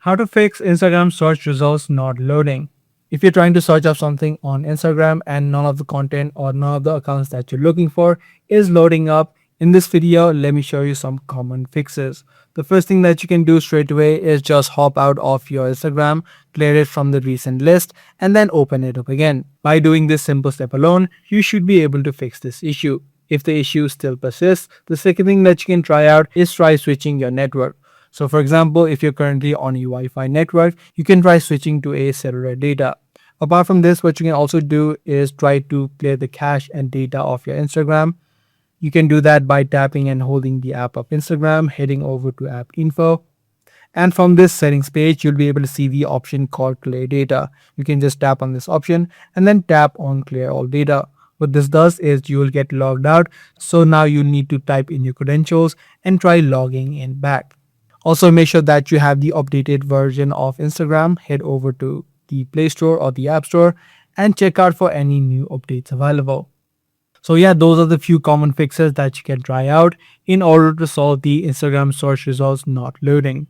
How to fix Instagram search results not loading. If you're trying to search up something on Instagram and none of the content or none of the accounts that you're looking for is loading up, in this video, let me show you some common fixes. The first thing that you can do straight away is just hop out of your Instagram, clear it from the recent list, and then open it up again. By doing this simple step alone, you should be able to fix this issue. If the issue still persists, the second thing that you can try out is try switching your network. So for example, if you're currently on a Wi-Fi network, you can try switching to a cellular data. Apart from this, what you can also do is try to clear the cache and data of your Instagram. You can do that by tapping and holding the app of Instagram, heading over to app info. And from this settings page, you'll be able to see the option called clear data. You can just tap on this option and then tap on clear all data. What this does is you will get logged out. So now you need to type in your credentials and try logging in back. Also, make sure that you have the updated version of Instagram. Head over to the Play Store or the App Store and check out for any new updates available. So yeah, those are the few common fixes that you can try out in order to solve the Instagram search results not loading.